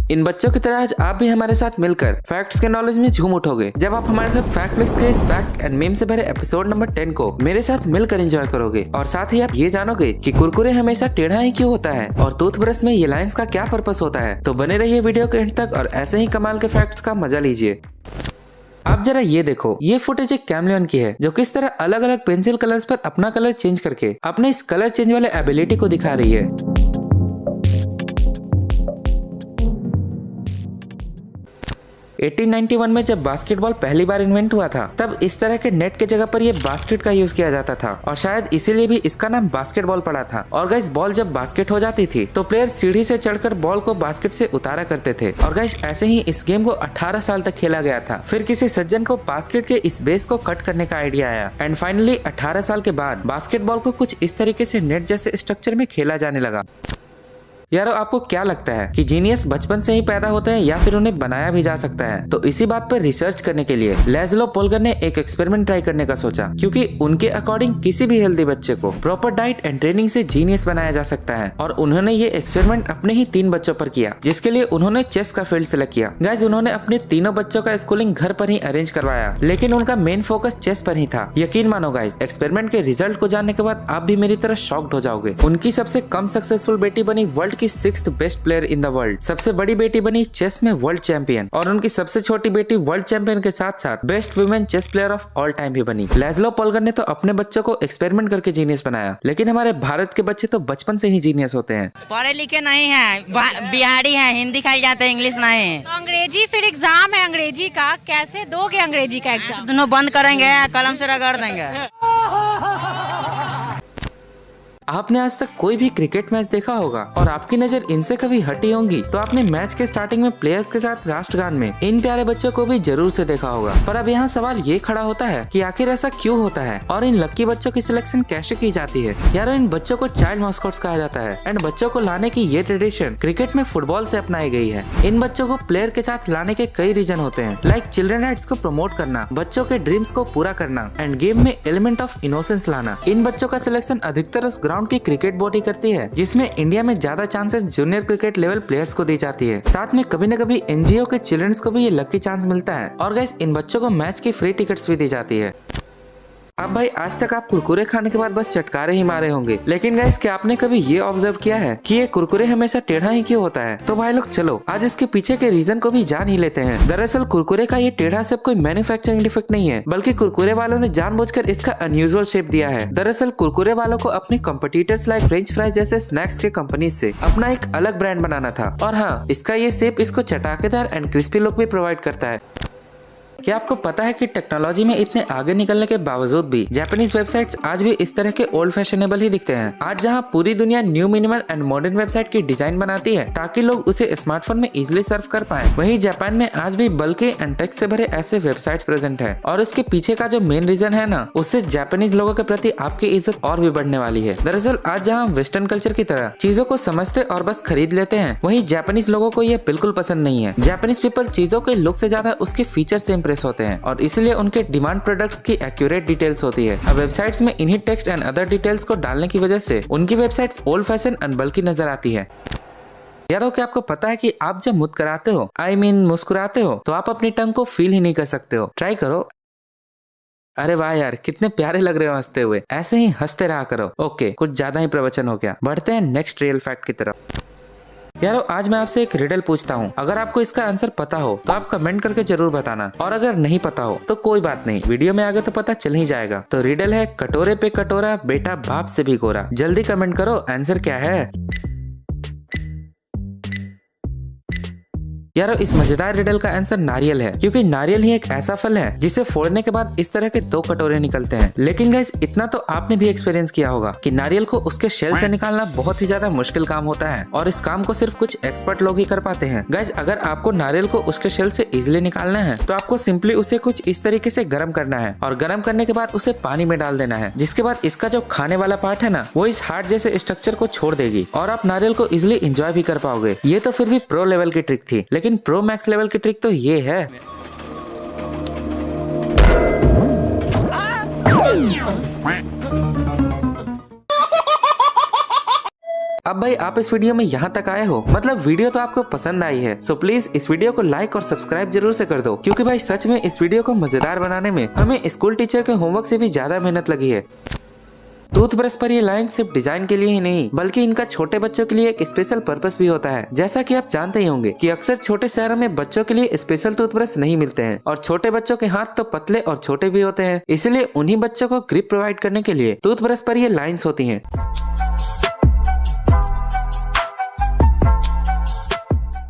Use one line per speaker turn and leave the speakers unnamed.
इन बच्चों की तरह आज आप भी हमारे साथ मिलकर फैक्ट्स के नॉलेज में झूम उठोगे जब आप हमारे साथ फैक्ट विक्स के इस फैक्ट एंड मीम से भरे एपिसोड नंबर 10 को मेरे साथ मिलकर एंजॉय करोगे। और साथ ही आप ये जानोगे कि कुरकुरे हमेशा टेढ़ा ही क्यों होता है और टूथब्रश में ये लाइंस का क्या पर्पस होता है। तो बने रहिए वीडियो के एंड तक और ऐसे ही कमाल के फैक्ट्स का मजा लीजिए। आप जरा ये देखो, ये फुटेज एक कैमलियन की है जो किस तरह अलग अलग पेंसिल कलर्स पर अपना कलर चेंज करके अपने इस कलर चेंज वाले एबिलिटी को दिखा रही है। 1891 में जब बास्केटबॉल पहली बार इन्वेंट हुआ था तब इस तरह के नेट के जगह पर ये बास्केट का यूज किया जाता था और शायद इसीलिए भी इसका नाम बास्केटबॉल पड़ा था। और गाइस बॉल जब बास्केट हो जाती थी तो प्लेयर सीढ़ी से चढ़कर बॉल को बास्केट से उतारा करते थे। और गाइस ऐसे ही इस गेम को 18 साल तक खेला गया था। फिर किसी सज्जन को बास्केट के इस बेस को कट करने का आइडिया आया एंड फाइनली 18 साल के बाद बास्केटबॉल को कुछ इस तरीके से नेट जैसे स्ट्रक्चर में खेला जाने लगा। यारो आपको क्या लगता है कि जीनियस बचपन से ही पैदा होते हैं या फिर उन्हें बनाया भी जा सकता है? तो इसी बात पर रिसर्च करने के लिए लैज़लो पोलगर ने एक एक्सपेरिमेंट ट्राई करने का सोचा, क्योंकि उनके अकॉर्डिंग किसी भी हेल्दी बच्चे को प्रॉपर डाइट एंड ट्रेनिंग से जीनियस बनाया जा सकता है। और उन्होंने ये एक्सपेरिमेंट अपने ही 3 बच्चों पर किया, जिसके लिए उन्होंने चेस का फील्ड सेलेक्ट किया। गाइस उन्होंने अपने तीनों बच्चों का स्कूलिंग घर पर ही अरेंज करवाया, लेकिन उनका मेन फोकस चेस पर ही था। यकीन मानो गाइस, एक्सपेरिमेंट के रिजल्ट को जानने के बाद आप भी मेरी तरह शॉक्ड हो जाओगे। उनकी सबसे कम सक्सेसफुल बेटी बनी वर्ल्ड की 6th best player in the world, सबसे बड़ी बेटी बनी चेस में वर्ल्ड चैंपियन और उनकी सबसे छोटी बेटी वर्ल्ड चैंपियन के साथ साथ best women chess player of all time भी बनी। लैज़लो पोलगर ने तो अपने बच्चों को एक्सपेरिमेंट करके जीनियस बनाया, लेकिन हमारे भारत के बच्चे तो बचपन से ही जीनियस होते हैं।
पढ़े लिखे नहीं है, बिहारी है, हिंदी खाई जाते हैं, इंग्लिश नहीं।
तो अंग्रेजी फिर एग्जाम है अंग्रेजी का, कैसे दोगे अंग्रेजी का एग्जाम?
दोनों बंद करेंगे, कलम से रगड़ देंगे।
आपने आज तक कोई भी क्रिकेट मैच देखा होगा और आपकी नजर इनसे कभी हटी होंगी तो आपने मैच के स्टार्टिंग में प्लेयर्स के साथ राष्ट्रगान में इन प्यारे बच्चों को भी जरूर से देखा होगा। पर अब यहाँ सवाल ये खड़ा होता है कि आखिर ऐसा क्यों होता है और इन लक्की बच्चों की सिलेक्शन कैसे की जाती है? यार इन बच्चों को चाइल्ड मॉस्कॉट्स कहा जाता है एंड बच्चों को लाने की ये ट्रेडिशन क्रिकेट में फुटबॉल से अपनाई गई है। इन बच्चों को प्लेयर के साथ लाने के कई रीजन होते हैं, लाइक चिल्ड्रन राइट्स को प्रमोट करना, बच्चों के ड्रीम्स को पूरा करना एंड गेम में एलिमेंट ऑफ इनोसेंस लाना। इन बच्चों का सिलेक्शन अधिकतर उस ग्राउंड की क्रिकेट बॉडी करती है जिसमें इंडिया में ज्यादा chances junior cricket level players को दी जाती है। साथ में कभी न कभी एनजीओ के चिल्ड्रंस को भी ये लकी चांस मिलता है। और गाइस इन बच्चों को मैच की फ्री टिकट्स भी दी जाती है। अब भाई आज तक आप कुरकुरे खाने के बाद बस चटकारे ही मारे होंगे, लेकिन गाइस क्या आपने कभी ये ऑब्जर्व किया है कि ये कुरकुरे हमेशा टेढ़ा ही क्यों होता है? तो भाई लोग चलो आज इसके पीछे के रीजन को भी जान ही लेते हैं। दरअसल कुरकुरे का ये टेढ़ा सिर्फ कोई मैन्युफैक्चरिंग डिफेक्ट नहीं है, बल्कि कुरकुरे वालों ने जानबूझकर इसका अनयूजुअल शेप दिया है। दरअसल कुरकुरे वालों को अपने कॉम्पिटिटर्स लाइक फ्रेंच फ्राइज जैसे स्नैक्स के कंपनी से अपना एक अलग ब्रांड बनाना था। और हाँ, इसका ये शेप इसको चटाकेदार एंड क्रिस्पी लुक भी प्रोवाइड करता है। क्या आपको पता है कि टेक्नोलॉजी में इतने आगे निकलने के बावजूद भी जापानीज वेबसाइट्स आज भी इस तरह के ओल्ड फैशनेबल ही दिखते हैं? आज जहां पूरी दुनिया new minimal and modern website की डिजाइन बनाती है ताकि लोग उसे स्मार्टफोन में इजिली सर्फ कर पाए, वहीं जापान में आज भी बल्कि एंड टेक्स्ट से भरे ऐसे वेबसाइट्स प्रेजेंट है। और इसके पीछे का जो मेन रीजन है ना, उससे जापानीज लोगों के प्रति आपकी इज्जत और भी बढ़ने वाली है। दरअसल आज जहाँ वेस्टर्न कल्चर की तरह चीजों को समझते और बस खरीद लेते हैं, वहीं जापानीज लोगों को यह बिल्कुल पसंद नहीं है। जापानीज पीपल चीजों के लुक से ज्यादा उसके फीचर से इम्प्रेस होते हैं और इसलिए उनके डिमांड प्रोडक्ट्स की एक्यूरेट डिटेल्स होती है। अब वेबसाइट्स में इन्हीं टेक्स्ट एंड अदर डिटेल्स को डालने की वजह से उनकी वेबसाइट्स ओल्ड फैशन एंड बल्कि नजर आती है। यारो क्या आपको पता है कि आप जब मुस्कुराते हो, मुस्कुराते हो, तो आप अपनी टंग को फील ही नहीं कर सकते हो। ट्राई करो। अरे वाह यार, कितने प्यारे लग रहे हो हंसते हुए। ऐसे ही हंसते रहा करो। ओके, कुछ ज्यादा ही प्रवचन हो गया। बढ़ते हैं नेक्स्ट रियल फैक्ट की तरफ। यारो आज मैं आपसे एक रिडल पूछता हूँ, अगर आपको इसका आंसर पता हो तो आप कमेंट करके जरूर बताना, और अगर नहीं पता हो तो कोई बात नहीं, वीडियो में आगे तो पता चल ही जाएगा। तो रिडल है, कटोरे पे कटोरा, बेटा बाप से भी गोरा। जल्दी कमेंट करो, आंसर क्या है? यारो इस मजेदार रिडल का आंसर नारियल है, क्योंकि नारियल ही एक ऐसा फल है जिसे फोड़ने के बाद इस तरह के 2 कटोरे निकलते हैं। लेकिन गाइस इतना तो आपने भी एक्सपीरियंस किया होगा कि नारियल को उसके शेल से निकालना बहुत ही ज्यादा मुश्किल काम होता है और इस काम को सिर्फ कुछ एक्सपर्ट लोग ही कर पाते हैं। गाइस अगर आपको नारियल को उसके शेल से इजिली निकालना है तो आपको सिंपली उसे कुछ इस तरीके से गर्म करना है और गर्म करने के बाद उसे पानी में डाल देना है, जिसके बाद इसका जो खाने वाला पार्ट है ना, वो इस हार्ड जैसे स्ट्रक्चर को छोड़ देगी और आप नारियल को इजिली एंजॉय भी कर पाओगे। ये तो फिर भी प्रो लेवल की ट्रिक थी, लेकिन लेकिन प्रो मैक्स लेवल की ट्रिक तो ये है। अब भाई आप इस वीडियो में यहाँ तक आए हो, मतलब वीडियो तो आपको पसंद आई है, सो प्लीज इस वीडियो को लाइक और सब्सक्राइब जरूर से कर दो, क्योंकि भाई सच में इस वीडियो को मजेदार बनाने में हमें स्कूल टीचर के होमवर्क से भी ज्यादा मेहनत लगी है। टूथब्रश पर ये लाइन सिर्फ डिजाइन के लिए ही नहीं, बल्कि इनका छोटे बच्चों के लिए एक स्पेशल पर्पस भी होता है। जैसा कि आप जानते ही होंगे कि अक्सर छोटे शहरों में बच्चों के लिए स्पेशल टूथब्रश नहीं मिलते हैं, और छोटे बच्चों के हाथ तो पतले और छोटे भी होते हैं, इसलिए उन्हीं बच्चों को ग्रिप प्रोवाइड करने के लिए टूथब्रश पर ये लाइंस होती हैं।